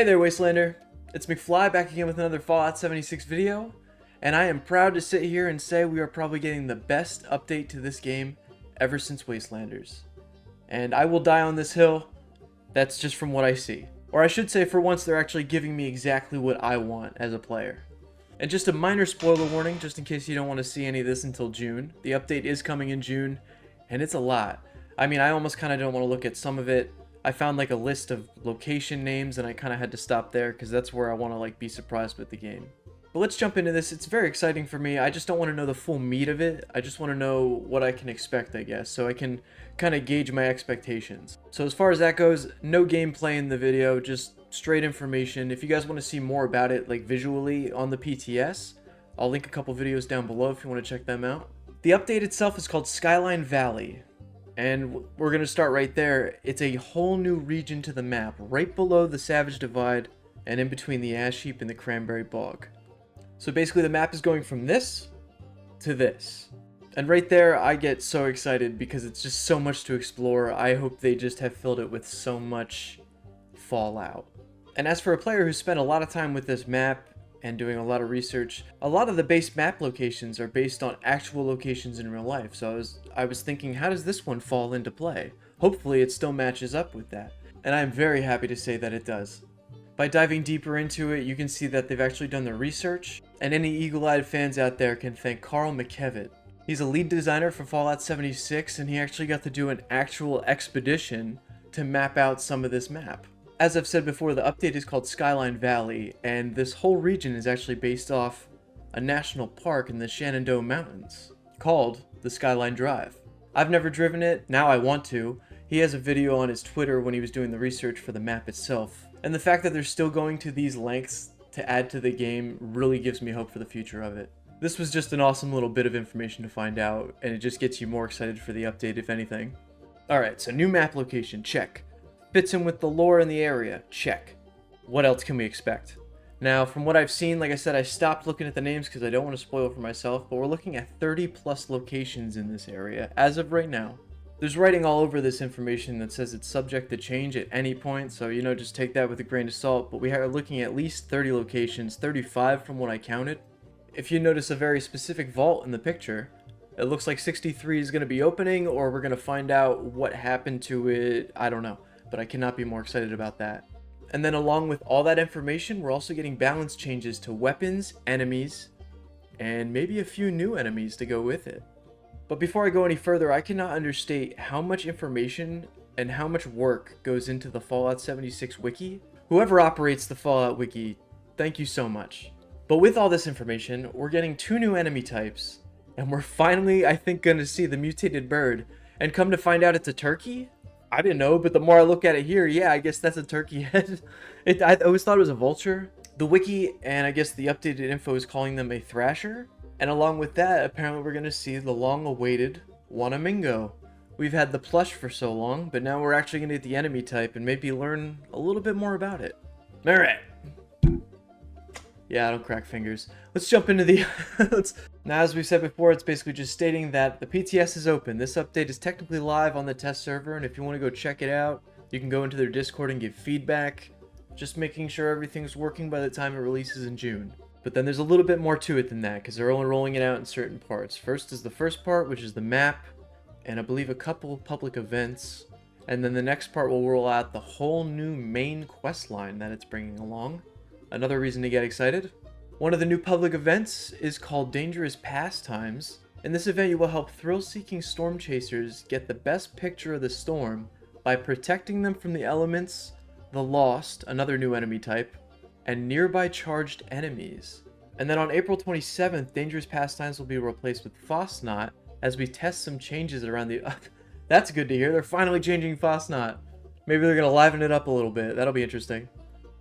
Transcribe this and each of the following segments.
Hey there, Wastelander. It's McFly back again with another Fallout 76 video, and I am proud to sit here and say we are probably getting the best update to this game ever since Wastelanders. And I will die on this hill. That's just from what I see. Or I should say, for once, they're actually giving me exactly what I want as a player. And just a minor spoiler warning, just in case you don't want to see any of this until June. The update is coming in June, and it's a lot. I mean, I almost kind of don't want to look at some of it. I found like a list of location names, and I kind of had to stop there because that's where I want to like be surprised with the game. But let's jump into this. It's very exciting for me. I just don't want to know the full meat of it. I just want to know what I can expect, I guess, so I can kind of gauge my expectations. So as far as that goes, no gameplay in the video, just straight information. If you guys want to see more about it, like visually on the PTS, I'll link a couple videos down below if you want to check them out. The update itself is called Skyline Valley. And we're going to start right there. It's a whole new region to the map, right below the Savage Divide and in between the Ash Heap and the Cranberry Bog. So basically the map is going from this to this. And right there I get so excited because it's just so much to explore. I hope they just have filled it with so much Fallout. And as for a player who spent a lot of time with this map and doing a lot of research, a lot of the base map locations are based on actual locations in real life. So I was thinking, how does this one fall into play? Hopefully it still matches up with that. And I'm very happy to say that it does. By diving deeper into it, you can see that they've actually done the research, and any eagle-eyed fans out there can thank Carl McKevitt. He's a lead designer for Fallout 76, and he actually got to do an actual expedition to map out some of this map. As I've said before, the update is called Skyline Valley, and this whole region is actually based off a national park in the Shenandoah Mountains, called the Skyline Drive. I've never driven it, now I want to. He has a video on his Twitter when he was doing the research for the map itself, and the fact that they're still going to these lengths to add to the game really gives me hope for the future of it. This was just an awesome little bit of information to find out, and it just gets you more excited for the update if anything. Alright, so new map location, check. Fits in with the lore in the area, check. What else can we expect? Now, from what I've seen, like I said, I stopped looking at the names because I don't want to spoil it for myself, but we're looking at 30 plus locations in this area, as of right now. There's writing all over this information that says it's subject to change at any point, so you know, just take that with a grain of salt, but we are looking at least 30 locations, 35 from what I counted. If you notice a very specific vault in the picture, it looks like 63 is going to be opening, or we're going to find out what happened to it, I don't know. But I cannot be more excited about that. And then along with all that information, we're also getting balance changes to weapons, enemies, and maybe a few new enemies to go with it. But before I go any further, I cannot understate how much information and how much work goes into the Fallout 76 wiki. Whoever operates the Fallout wiki, thank you so much. But with all this information, we're getting 2 new enemy types, and we're finally, I think, gonna see the mutated bird. And come to find out it's a turkey? I didn't know, but the more I look at it here, yeah, I guess that's a turkey head. I always thought it was a vulture. The wiki, and I guess the updated info is calling them a thrasher. And along with that, apparently we're going to see the long-awaited Wanamingo. We've had the plush for so long, but now we're actually going to get the enemy type and maybe learn a little bit more about it. Alright. Yeah, I don't crack fingers. Let's jump into the... Now, as we said before, it's basically just stating that the PTS is open. This update is technically live on the test server, and if you want to go check it out, you can go into their Discord and give feedback. Just making sure everything's working by the time it releases in June. But then there's a little bit more to it than that, because they're only rolling it out in certain parts. First is the first part, which is the map, and I believe a couple public events. And then the next part will roll out the whole new main quest line that it's bringing along. Another reason to get excited. One of the new public events is called Dangerous Pastimes. In this event, you will help thrill-seeking storm chasers get the best picture of the storm by protecting them from the elements, the Lost, another new enemy type, and nearby charged enemies. And then on April 27th, Dangerous Pastimes will be replaced with Fosnot as we test some changes around the... That's good to hear. They're finally changing Fosnot. Maybe they're going to liven it up a little bit. That'll be interesting.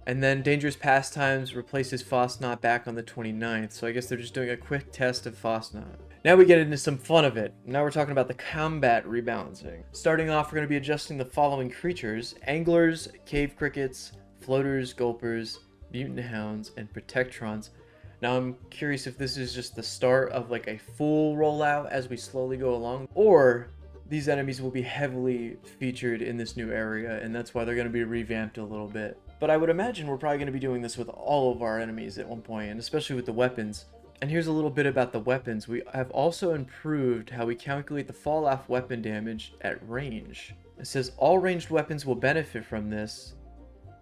And then Dangerous Pastimes replaces Fosnot back on the 29th, so I guess they're just doing a quick test of Fosnot. Now we get into some fun of it. Now we're talking about the combat rebalancing. Starting off, we're going to be adjusting the following creatures: anglers, cave crickets, floaters, gulpers, mutant hounds, and protectrons. Now I'm curious if this is just the start of like a full rollout as we slowly go along, or these enemies will be heavily featured in this new area, and that's why they're going to be revamped a little bit. But I would imagine we're probably going to be doing this with all of our enemies at one point, and especially with the weapons. And here's a little bit about the weapons. We have also improved how we calculate the fall-off weapon damage at range. It says all ranged weapons will benefit from this,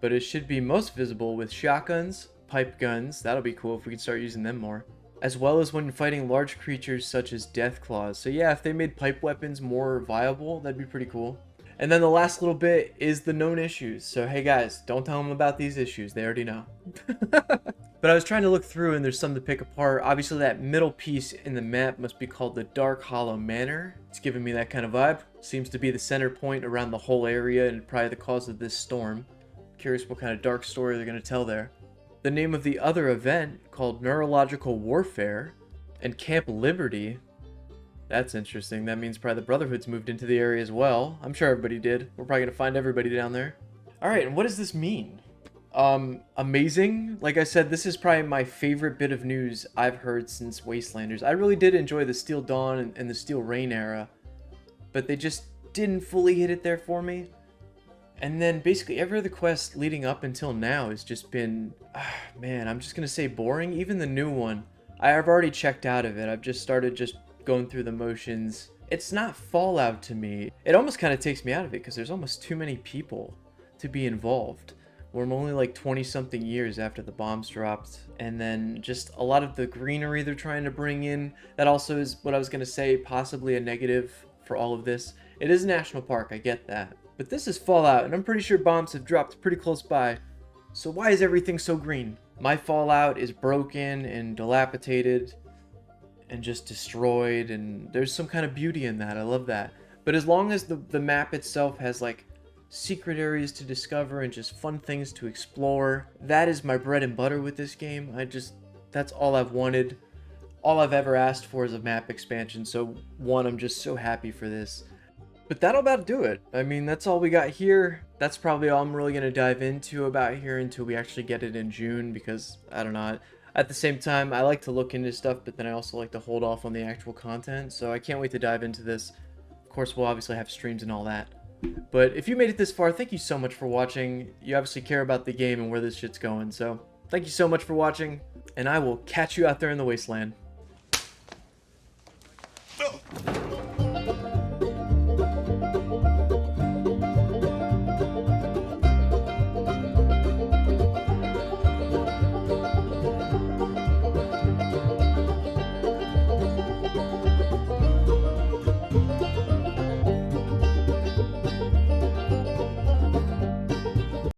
but it should be most visible with shotguns, pipe guns, that'll be cool if we can start using them more, as well as when fighting large creatures such as death claws. So yeah, if they made pipe weapons more viable, that'd be pretty cool. And then the last little bit is the known issues. So hey guys, don't tell them about these issues, they already know. But I was trying to look through and there's some to pick apart. Obviously that middle piece in the map must be called the Dark Hollow Manor. It's giving me that kind of vibe. Seems to be the center point around the whole area and probably the cause of this storm. Curious what kind of dark story they're going to tell there. The name of the other event, called Neurological Warfare, and Camp Liberty. That's interesting. That means probably the Brotherhood's moved into the area as well. I'm sure everybody did. We're probably going to find everybody down there. Alright, and what does this mean? Amazing. Like I said, this is probably my favorite bit of news I've heard since Wastelanders. I really did enjoy the Steel Dawn and the Steel Rain era, but they just didn't fully hit it there for me. And then basically every other quest leading up until now has just been, man, I'm just going to say boring. Even the new one, I've already checked out of it. I've just started just going through the motions. It's not Fallout to me. It almost kind of takes me out of it because there's almost too many people to be involved. We're only like 20 something years after the bombs dropped, and then just a lot of the greenery they're trying to bring in. That also is what I was going to say, possibly a negative for all of this. It is a national park, I get that. But this is Fallout, and I'm pretty sure bombs have dropped pretty close by. So why is everything so green? My Fallout is broken and dilapidated and just destroyed, and there's some kind of beauty in that. I love that. But as long as the map itself has like secret areas to discover and just fun things to explore, that is my bread and butter with this game. That's all I've wanted. All I've ever asked for is a map expansion. So one, I'm just so happy for this. But that'll about do it. I mean, that's all we got here. That's probably all I'm really going to dive into about here until we actually get it in June, because I don't know. At the same time, I like to look into stuff, but then I also like to hold off on the actual content. So I can't wait to dive into this. Of course, we'll obviously have streams and all that. But if you made it this far, thank you so much for watching. You obviously care about the game and where this shit's going. So thank you so much for watching, and I will catch you out there in the wasteland.